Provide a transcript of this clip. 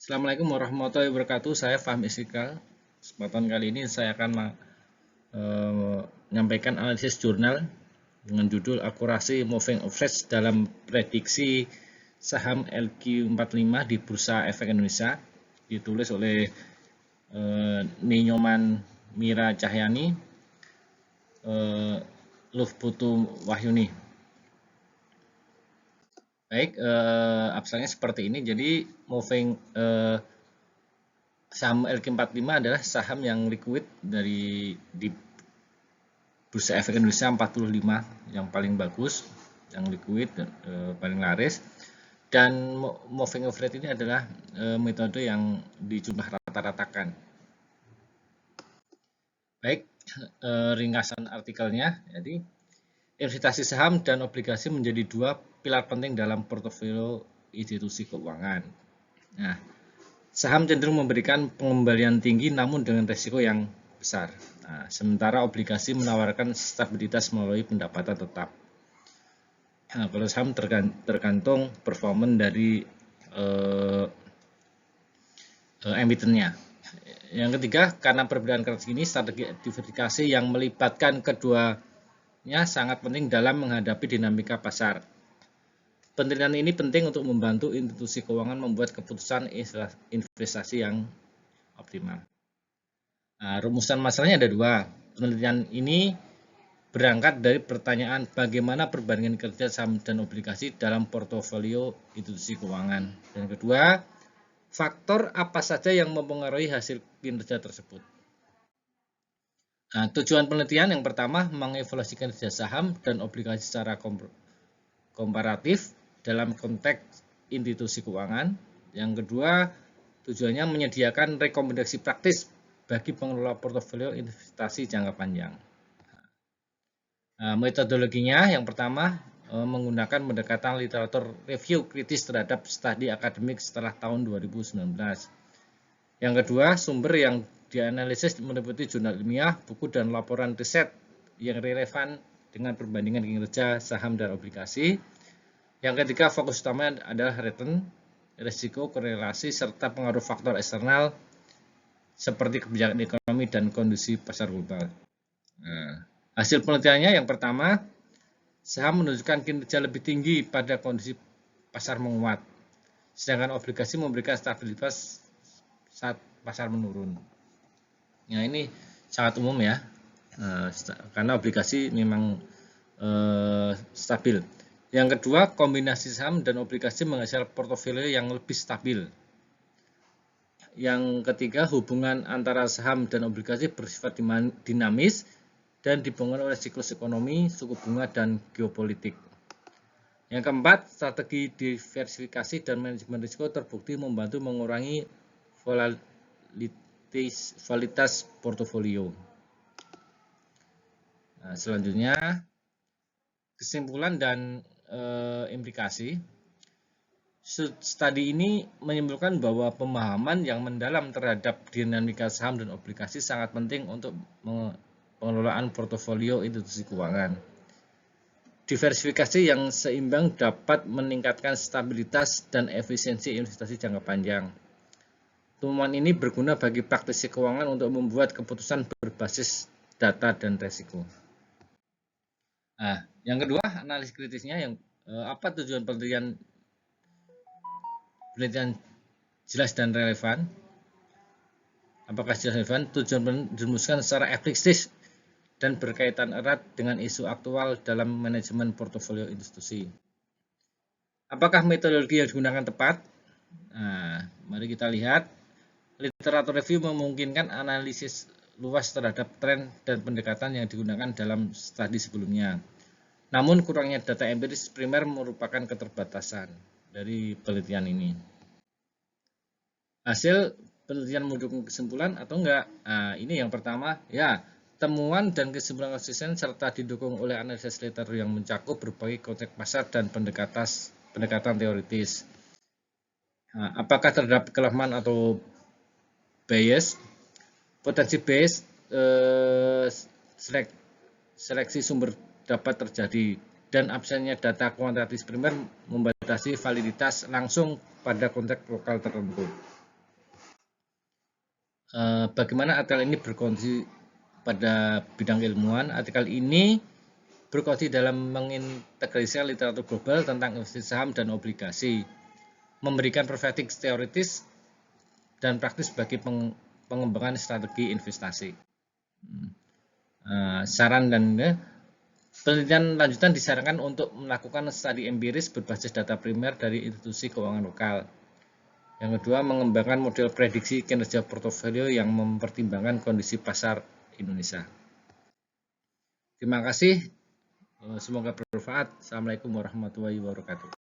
Assalamualaikum warahmatullahi wabarakatuh. Saya Fahmi Istiqlal. Kesempatan kali ini saya akan menyampaikan analisis jurnal dengan judul Akurasi Moving Average dalam prediksi saham LQ45 di Bursa Efek Indonesia. Ditulis oleh Ninyoman Mira Cahyani, Lufputu Wahyuni. Baik, abstraknya seperti ini. Jadi moving saham LQ45 adalah saham yang liquid di Bursa Efek Indonesia 45 yang paling bagus, yang liquid, paling laris. Dan moving average ini adalah metode yang dijumlah rata-ratakan. Baik, ringkasan artikelnya. Jadi investasi saham dan obligasi menjadi dua pilar penting dalam portofolio institusi keuangan. Nah, saham cenderung memberikan pengembalian tinggi namun dengan risiko yang besar. Nah, sementara obligasi menawarkan stabilitas melalui pendapatan tetap. Nah, kalau saham tergantung performa dari emitennya. Yang ketiga, karena perbedaan karakteristik ini, strategi diversifikasi yang melibatkan keduanya sangat penting dalam menghadapi dinamika pasar. Penelitian ini penting untuk membantu institusi keuangan membuat keputusan investasi yang optimal. Nah, rumusan masalahnya ada dua. Penelitian ini berangkat dari pertanyaan bagaimana perbandingan kinerja saham dan obligasi dalam portofolio institusi keuangan. Dan kedua, faktor apa saja yang mempengaruhi hasil kinerja tersebut. Nah, tujuan penelitian yang pertama mengevaluasi kinerja saham dan obligasi secara komparatif dalam konteks institusi keuangan. Yang kedua, tujuannya menyediakan rekomendasi praktis bagi pengelola portofolio investasi jangka panjang. Nah, metodologinya yang pertama menggunakan pendekatan literatur review kritis terhadap studi akademik setelah tahun 2019. Yang kedua, sumber yang dianalisis meliputi jurnal ilmiah, buku dan laporan riset yang relevan dengan perbandingan kinerja saham dan obligasi. Yang ketiga, fokus utama adalah return, risiko, korelasi, serta pengaruh faktor eksternal seperti kebijakan ekonomi dan kondisi pasar global. Nah, hasil penelitiannya yang pertama, saham menunjukkan kinerja lebih tinggi pada kondisi pasar menguat, sedangkan obligasi memberikan stabilitas saat pasar menurun. Nah, ini sangat umum ya, karena obligasi memang stabil. Yang kedua, kombinasi saham dan obligasi menghasilkan portofolio yang lebih stabil. Yang ketiga, hubungan antara saham dan obligasi bersifat dinamis dan dipengaruhi oleh siklus ekonomi, suku bunga, dan geopolitik. Yang keempat, strategi diversifikasi dan manajemen risiko terbukti membantu mengurangi volatilitas portofolio. Nah, selanjutnya, kesimpulan dan implikasi. Studi ini menyimpulkan bahwa pemahaman yang mendalam terhadap dinamika saham dan obligasi sangat penting untuk pengelolaan portofolio institusi keuangan. Diversifikasi yang seimbang dapat meningkatkan stabilitas dan efisiensi investasi jangka panjang. Temuan ini berguna bagi praktisi keuangan untuk membuat keputusan berbasis data dan risiko. Nah, yang kedua, analisis kritisnya. Yang apa tujuan penelitian jelas dan relevan? Apakah jelas relevan? Tujuan dirumuskan secara efektif dan berkaitan erat dengan isu aktual dalam manajemen portofolio institusi. Apakah metodologi yang digunakan tepat? Nah, mari kita lihat. Literatur review memungkinkan analisis luas terhadap tren dan pendekatan yang digunakan dalam studi sebelumnya. Namun kurangnya data empiris primer merupakan keterbatasan dari penelitian ini. Hasil penelitian mendukung kesimpulan atau enggak? Nah, ini yang pertama, ya, temuan dan kesimpulan konsisten serta didukung oleh analisis literatur yang mencakup berbagai konteks pasar dan pendekatan teoritis. Nah, apakah terdapat kelemahan atau bias? Potensi bias seleksi sumber dapat terjadi dan absennya data kuantitatif primer membatasi validitas langsung pada konteks lokal tertentu. Bagaimana artikel ini berkontribusi pada bidang ilmuwan? Artikel ini berkontribusi dalam mengintegrasikan literatur global tentang investasi saham dan obligasi, memberikan perspektif teoritis dan praktis bagi pengembangan strategi investasi. Saran dan penelitian lanjutan disarankan untuk melakukan studi empiris berbasis data primer dari institusi keuangan lokal. Yang kedua, mengembangkan model prediksi kinerja portofolio yang mempertimbangkan kondisi pasar Indonesia. Terima kasih. Semoga bermanfaat. Assalamualaikum warahmatullahi wabarakatuh.